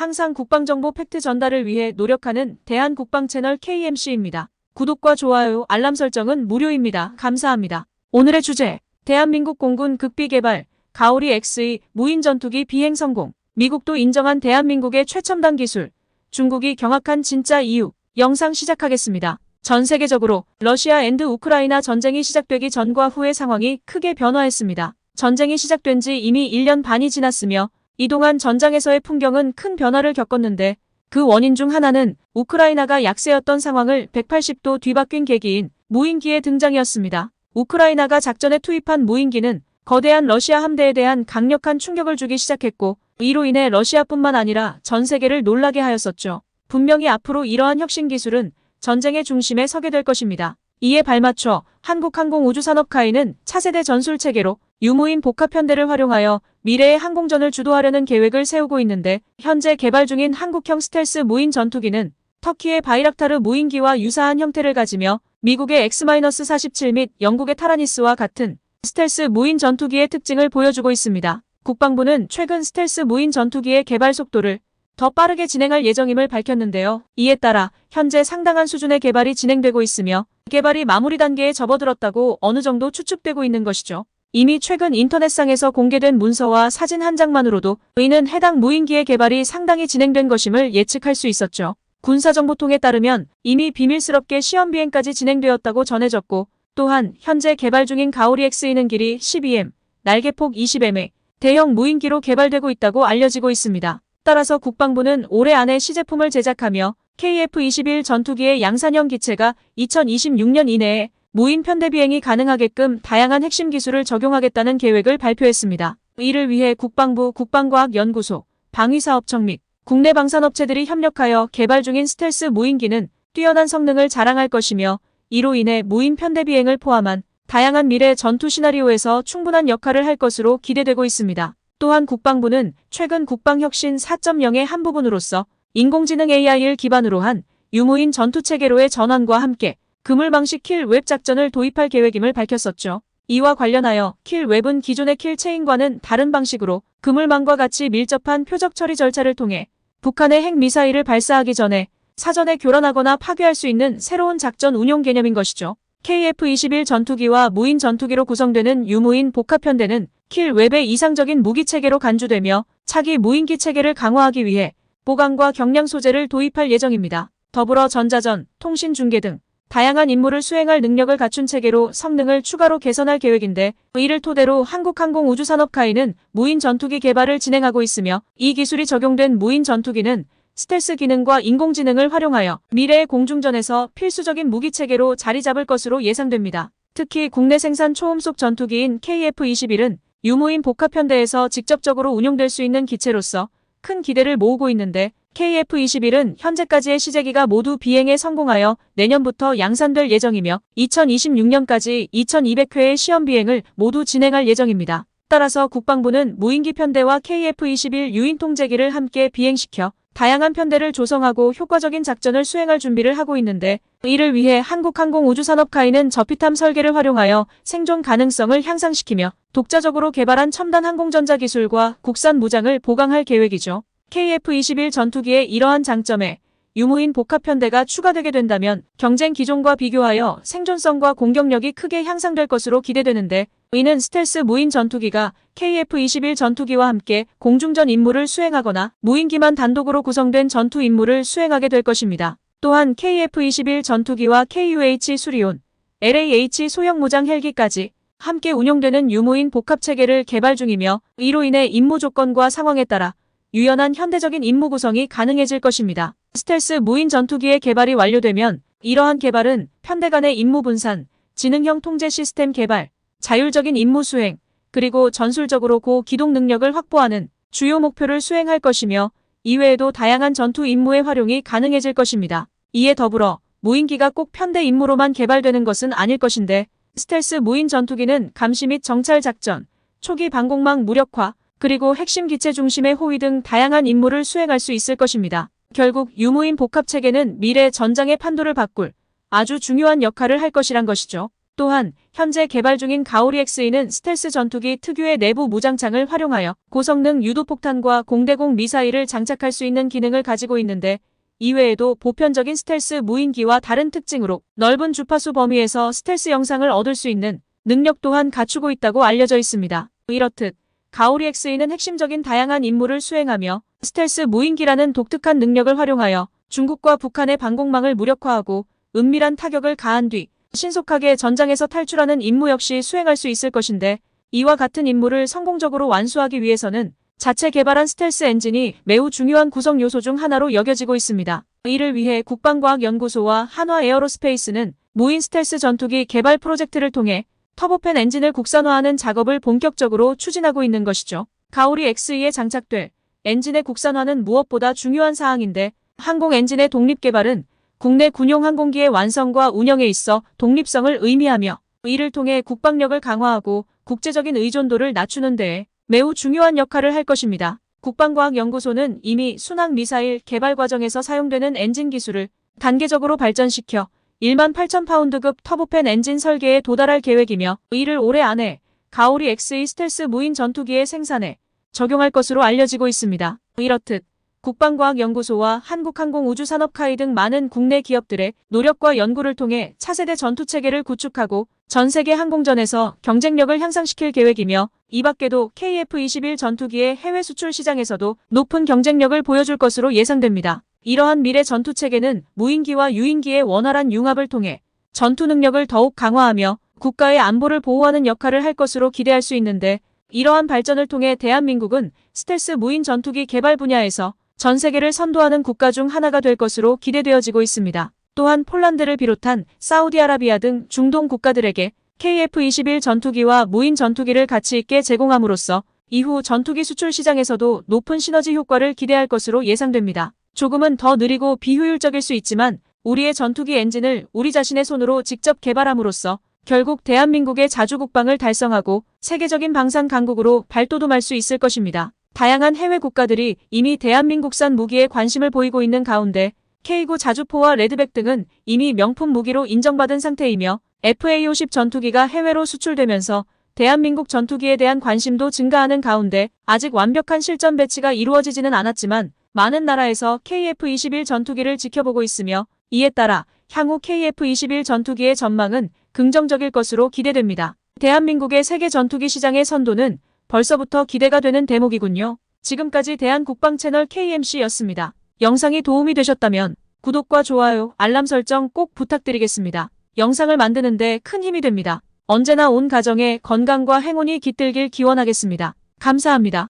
항상 국방정보 팩트 전달을 위해 노력하는 대한국방채널 KMC입니다. 구독과 좋아요, 알람 설정은 무료입니다. 감사합니다. 오늘의 주제, 대한민국 공군 극비 개발, 가오리 X의 무인 전투기 비행 성공, 미국도 인정한 대한민국의 최첨단 기술, 중국이 경악한 진짜 이유, 영상 시작하겠습니다. 전 세계적으로 러시아 앤드 우크라이나 전쟁이 시작되기 전과 후의 상황이 크게 변화했습니다. 전쟁이 시작된 지 이미 1년 반이 지났으며 이동안 전장에서의 풍경은 큰 변화를 겪었는데 그 원인 중 하나는 우크라이나가 약세였던 상황을 180도 뒤바뀐 계기인 무인기의 등장이었습니다. 우크라이나가 작전에 투입한 무인기는 거대한 러시아 함대에 대한 강력한 충격을 주기 시작했고 이로 인해 러시아뿐만 아니라 전 세계를 놀라게 하였었죠. 분명히 앞으로 이러한 혁신 기술은 전쟁의 중심에 서게 될 것입니다. 이에 발맞춰 한국항공우주산업카이는 차세대 전술체계로 유무인 복합편대를 활용하여 미래의 항공전을 주도하려는 계획을 세우고 있는데 현재 개발 중인 한국형 스텔스 무인 전투기는 터키의 바이락타르 무인기와 유사한 형태를 가지며 미국의 X-47 및 영국의 타라니스와 같은 스텔스 무인 전투기의 특징을 보여주고 있습니다. 국방부는 최근 스텔스 무인 전투기의 개발 속도를 더 빠르게 진행할 예정임을 밝혔는데요. 이에 따라 현재 상당한 수준의 개발이 진행되고 있으며 개발이 마무리 단계에 접어들었다고 어느 정도 추측되고 있는 것이죠. 이미 최근 인터넷상에서 공개된 문서와 사진 한 장만으로도 이는 해당 무인기의 개발이 상당히 진행된 것임을 예측할 수 있었죠. 군사정보통에 따르면 이미 비밀스럽게 시험 비행까지 진행되었다고 전해졌고 또한 현재 개발 중인 가오리 X는 길이 12m, 날개폭 20m의 대형 무인기로 개발되고 있다고 알려지고 있습니다. 따라서 국방부는 올해 안에 시제품을 제작하며 KF-21 전투기의 양산형 기체가 2026년 이내에 무인 편대 비행이 가능하게끔 다양한 핵심 기술을 적용하겠다는 계획을 발표했습니다. 이를 위해 국방부 국방과학연구소, 방위사업청 및 국내 방산업체들이 협력하여 개발 중인 스텔스 무인기는 뛰어난 성능을 자랑할 것이며 이로 인해 무인 편대 비행을 포함한 다양한 미래 전투 시나리오에서 충분한 역할을 할 것으로 기대되고 있습니다. 또한 국방부는 최근 국방혁신 4.0의 한 부분으로서 인공지능 AI를 기반으로 한 유무인 전투체계로의 전환과 함께 그물방식 킬웹 작전을 도입할 계획임을 밝혔었죠. 이와 관련하여 킬웹은 기존의 킬체인과는 다른 방식으로 그물망과 같이 밀접한 표적 처리 절차를 통해 북한의 핵미사일을 발사하기 전에 사전에 교란하거나 파괴할 수 있는 새로운 작전 운용 개념인 것이죠. KF-21 전투기와 무인 전투기로 구성되는 유무인 복합편대는 킬웹의 이상적인 무기체계로 간주되며 차기 무인기 체계를 강화하기 위해 보강과 경량 소재를 도입할 예정입니다. 더불어 전자전, 통신 중계 등 다양한 임무를 수행할 능력을 갖춘 체계로 성능을 추가로 개선할 계획인데 이를 토대로 한국항공우주산업카이는 무인 전투기 개발을 진행하고 있으며 이 기술이 적용된 무인 전투기는 스텔스 기능과 인공지능을 활용하여 미래의 공중전에서 필수적인 무기체계로 자리 잡을 것으로 예상됩니다. 특히 국내 생산 초음속 전투기인 KF-21은 유무인 복합편대에서 직접적으로 운용될 수 있는 기체로서 큰 기대를 모으고 있는데 KF-21은 현재까지의 시제기가 모두 비행에 성공하여 내년부터 양산될 예정이며 2026년까지 2200회의 시험 비행을 모두 진행할 예정입니다. 따라서 국방부는 무인기 편대와 KF-21 유인 통제기를 함께 비행시켜 다양한 편대를 조성하고 효과적인 작전을 수행할 준비를 하고 있는데 이를 위해 한국항공우주산업카이는 저피탐 설계를 활용하여 생존 가능성을 향상시키며 독자적으로 개발한 첨단 항공전자 기술과 국산 무장을 보강할 계획이죠. KF-21 전투기의 이러한 장점에 유무인 복합편대가 추가되게 된다면 경쟁 기종과 비교하여 생존성과 공격력이 크게 향상될 것으로 기대되는데 이는 스텔스 무인 전투기가 KF-21 전투기와 함께 공중전 임무를 수행하거나 무인기만 단독으로 구성된 전투 임무를 수행하게 될 것입니다. 또한 KF-21 전투기와 KUH 수리온, LAH 소형 무장 헬기까지 함께 운용되는 유무인 복합체계를 개발 중이며 이로 인해 임무 조건과 상황에 따라 유연한 현대적인 임무 구성이 가능해질 것입니다. 스텔스 무인 전투기의 개발이 완료되면 이러한 개발은 편대 간의 임무 분산, 지능형 통제 시스템 개발, 자율적인 임무 수행, 그리고 전술적으로 고기동 능력을 확보하는 주요 목표를 수행할 것이며 이외에도 다양한 전투 임무의 활용이 가능해질 것입니다. 이에 더불어 무인기가 꼭 편대 임무로만 개발되는 것은 아닐 것인데 스텔스 무인 전투기는 감시 및 정찰 작전, 초기 방공망 무력화, 그리고 핵심 기체 중심의 호위 등 다양한 임무를 수행할 수 있을 것입니다. 결국 유무인 복합체계는 미래 전장의 판도를 바꿀 아주 중요한 역할을 할 것이란 것이죠. 또한 현재 개발 중인 가오리 XE는 스텔스 전투기 특유의 내부 무장창을 활용하여 고성능 유도폭탄과 공대공 미사일을 장착할 수 있는 기능을 가지고 있는데, 이외에도 보편적인 스텔스 무인기와 다른 특징으로 넓은 주파수 범위에서 스텔스 영상을 얻을 수 있는 능력 또한 갖추고 있다고 알려져 있습니다. 이렇듯 가오리 XE는 핵심적인 다양한 임무를 수행하며 스텔스 무인기라는 독특한 능력을 활용하여 중국과 북한의 방공망을 무력화하고 은밀한 타격을 가한 뒤 신속하게 전장에서 탈출하는 임무 역시 수행할 수 있을 것인데, 이와 같은 임무를 성공적으로 완수하기 위해서는 자체 개발한 스텔스 엔진이 매우 중요한 구성 요소 중 하나로 여겨지고 있습니다. 이를 위해 국방과학연구소와 한화에어로스페이스는 무인 스텔스 전투기 개발 프로젝트를 통해 터보팬 엔진을 국산화하는 작업을 본격적으로 추진하고 있는 것이죠. 가오리 XE에 장착될 엔진의 국산화는 무엇보다 중요한 사항인데, 항공 엔진의 독립 개발은 국내 군용 항공기의 완성과 운영에 있어 독립성을 의미하며 이를 통해 국방력을 강화하고 국제적인 의존도를 낮추는 데에 매우 중요한 역할을 할 것입니다. 국방과학연구소는 이미 순항미사일 개발 과정에서 사용되는 엔진 기술을 단계적으로 발전시켜 18,000파운드급 터보팬 엔진 설계에 도달할 계획이며, 이를 올해 안에 가오리 XE 스텔스 무인 전투기의 생산에 적용할 것으로 알려지고 있습니다. 이렇듯 국방과학연구소와 한국항공우주산업카이 등 많은 국내 기업들의 노력과 연구를 통해 차세대 전투체계를 구축하고 전 세계 항공전에서 경쟁력을 향상시킬 계획이며, 이 밖에도 KF-21 전투기의 해외 수출 시장에서도 높은 경쟁력을 보여줄 것으로 예상됩니다. 이러한 미래 전투체계는 무인기와 유인기의 원활한 융합을 통해 전투 능력을 더욱 강화하며 국가의 안보를 보호하는 역할을 할 것으로 기대할 수 있는데, 이러한 발전을 통해 대한민국은 스텔스 무인 전투기 개발 분야에서 전 세계를 선도하는 국가 중 하나가 될 것으로 기대되어지고 있습니다. 또한 폴란드를 비롯한 사우디아라비아 등 중동 국가들에게 KF-21 전투기와 무인 전투기를 가치 있게 제공함으로써 이후 전투기 수출 시장에서도 높은 시너지 효과를 기대할 것으로 예상됩니다. 조금은 더 느리고 비효율적일 수 있지만 우리의 전투기 엔진을 우리 자신의 손으로 직접 개발함으로써 결국 대한민국의 자주국방을 달성하고 세계적인 방산 강국으로 발돋움할 수 있을 것입니다. 다양한 해외 국가들이 이미 대한민국산 무기에 관심을 보이고 있는 가운데 K9 자주포와 레드백 등은 이미 명품 무기로 인정받은 상태이며, FA-50 전투기가 해외로 수출되면서 대한민국 전투기에 대한 관심도 증가하는 가운데 아직 완벽한 실전 배치가 이루어지지는 않았지만 많은 나라에서 KF-21 전투기를 지켜보고 있으며, 이에 따라 향후 KF-21 전투기의 전망은 긍정적일 것으로 기대됩니다. 대한민국의 세계 전투기 시장의 선도는 벌써부터 기대가 되는 대목이군요. 지금까지 대한국방채널 KMC였습니다. 영상이 도움이 되셨다면 구독과 좋아요, 알람 설정 꼭 부탁드리겠습니다. 영상을 만드는데 큰 힘이 됩니다. 언제나 온 가정의 건강과 행운이 깃들길 기원하겠습니다. 감사합니다.